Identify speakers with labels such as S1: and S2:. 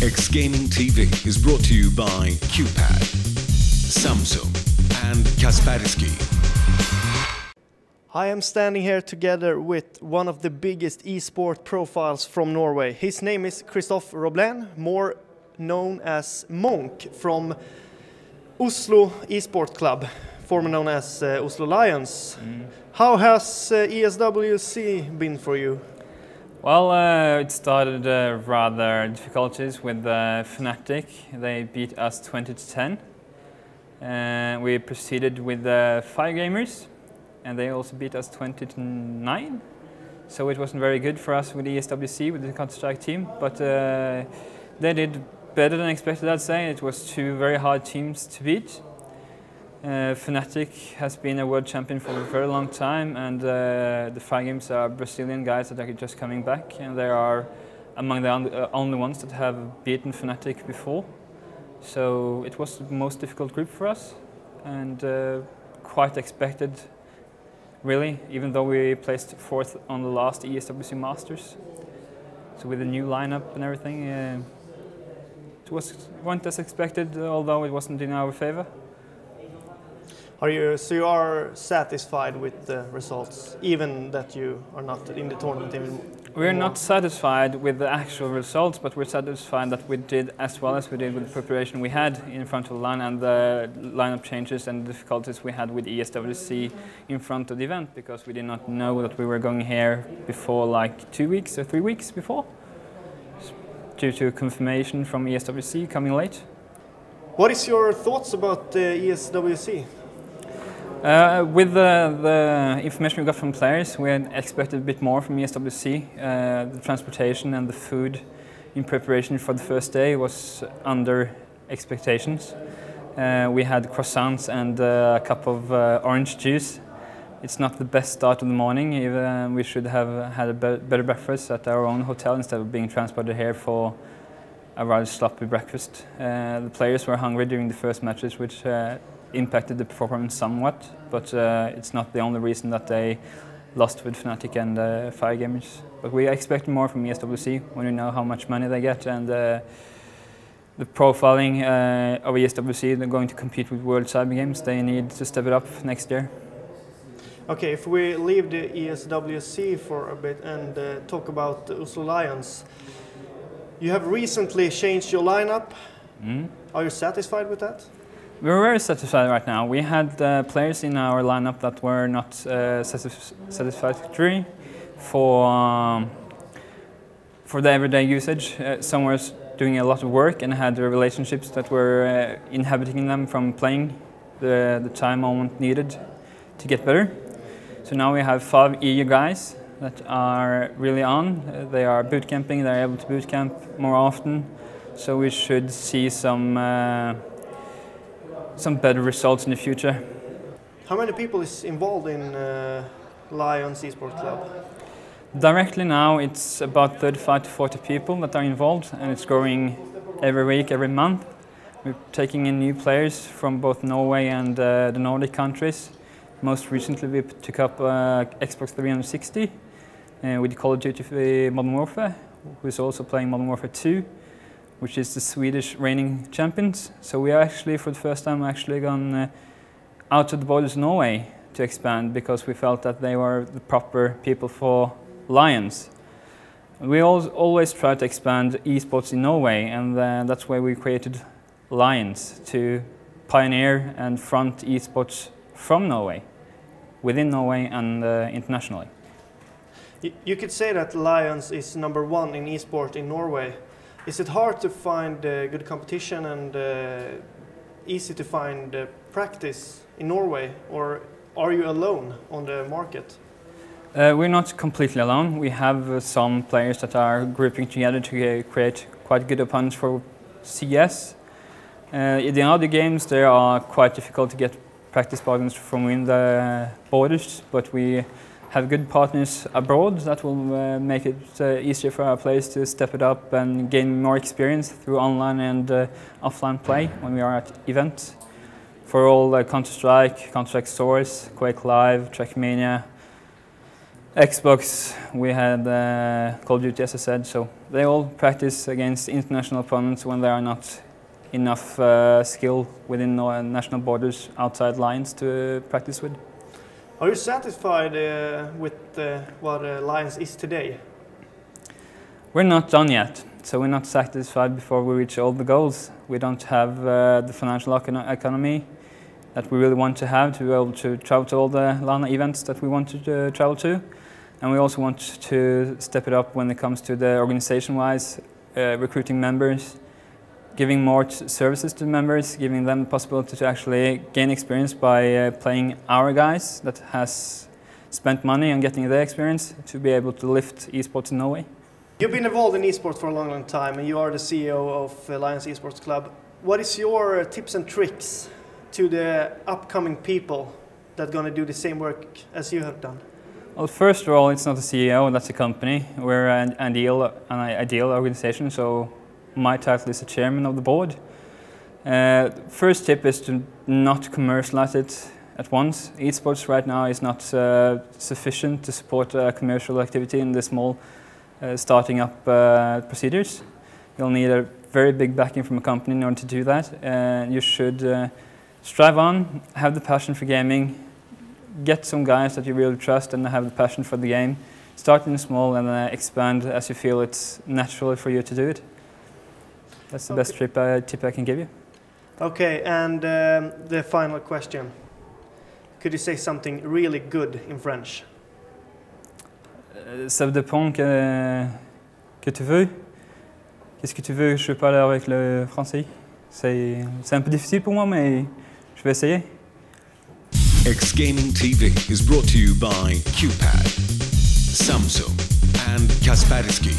S1: X Gaming TV is brought to you by QPAD, Samsung and Kaspersky.
S2: I am standing here together with one of the biggest eSport profiles from Norway. His name is Christophe Roblen, more known as Monk from Oslo Esports Club, formerly known as Oslo Lions. How has ESWC been for you?
S3: Well, it started rather difficulties with Fnatic. They beat us 20-10. We proceeded with 5 gamers, and they also beat us 20-9. So it wasn't very good for us with ESWC, with the Counter-Strike team, but they did better than expected, I'd say. It was 2 very hard teams to beat. Fnatic has been a world champion for a very long time, and the 5 games are Brazilian guys that are just coming back, and they are among the only ones that have beaten Fnatic before. So it was the most difficult group for us, and quite expected, really, even though we placed 4th on the last ESWC Masters. So with the new lineup and everything, it went as expected, although it wasn't in our favor.
S2: So you are satisfied with the results, even that you are not in the tournament anymore?
S3: We're not satisfied with the actual results, but we're satisfied that we did as well as we did with the preparation we had in front of the line and the lineup changes and the difficulties we had with ESWC in front of the event, because we did not know that we were going here before like 2 weeks or 3 weeks before, due to confirmation from ESWC coming late.
S2: What is your thoughts about ESWC?
S3: With the information we got from players, we had expected a bit more from ESWC. The transportation and the food in preparation for the first day was under expectations. We had croissants and a cup of orange juice. It's not the best start of the morning. We should have had a better breakfast at our own hotel instead of being transported here for a rather sloppy breakfast. The players were hungry during the first matches, which impacted the performance somewhat, but it's not the only reason that they lost with Fnatic and 5 gamers. But we expect more from ESWC when we know how much money they get, and the profiling of ESWC, they're going to compete with World Cyber Games. They need to step it up next year.
S2: Okay, if we leave the ESWC for a bit and talk about the Oslo Lions, you have recently changed your lineup. Are you satisfied with that?
S3: We're very satisfied right now. We had players in our lineup that were not satisfactory for the everyday usage. Some were doing a lot of work and had relationships that were inhibiting them from playing the time moment needed to get better. So now we have 5 EU guys that are really on. They are bootcamping, they're able to bootcamp more often. So we should see some better results in the future.
S2: How many people is involved in Lions Esports Club?
S3: Directly now it's about 35 to 40 people that are involved, and it's growing every week, every month. We're taking in new players from both Norway and the Nordic countries. Most recently we took up Xbox 360 with Call of Duty Modern Warfare, who's also playing Modern Warfare 2. Which is the Swedish reigning champions. So we are actually, for the first time, gone out of the borders of Norway to expand, because we felt that they were the proper people for Lions. We always try to expand esports in Norway, and that's why we created Lions, to pioneer and front esports from Norway, within Norway and internationally.
S2: You could say that Lions is #1 in esport in Norway. Is it hard to find good competition and easy to find practice in Norway, or are you alone on the market?
S3: We're not completely alone. We have some players that are grouping together to create quite good opponents for CS. In the other games, they are quite difficult to get practice partners from within the borders, but we have good partners abroad that will make it easier for our players to step it up and gain more experience through online and offline play when we are at events. For all Counter-Strike, Counter-Strike Source, Quake Live, Trackmania, Xbox, we had Call of Duty, as I said, so they all practice against international opponents when there are not enough skill within national borders outside lines to practice with.
S2: Are you satisfied with what Lions is today?
S3: We're not done yet, so we're not satisfied before we reach all the goals. We don't have the financial economy that we really want to have to be able to travel to all the LAN events that we want to travel to. And we also want to step it up when it comes to the organization-wise, recruiting members, giving more services to members, giving them the possibility to actually gain experience by playing our guys that has spent money on getting their experience to be able to lift esports in Norway.
S2: You've been involved in esports for a long, long time, and you are the CEO of Lions ESWC Club. What is your tips and tricks to the upcoming people that are going to do the same work as you have done?
S3: Well, first of all, it's not a CEO, that's a company. We're an ideal organization, so my title is the chairman of the board. First tip is to not commercialize it at once. Esports right now is not sufficient to support commercial activity in the small starting up procedures. You'll need a very big backing from a company in order to do that. You should strive on, have the passion for gaming, get some guys that you really trust and have the passion for the game. Start in small and expand as you feel it's natural for you to do it. That's the best tip I can give you. Okay, and the final question. Could you say something really good in French?
S4: Ça dépend que tu veux. Qu'est-ce que tu veux que je parle avec le français? C'est un peu difficile pour moi, mais je vais essayer.
S1: X Gaming TV is brought to you by QPAD, Samsung and Kaspersky.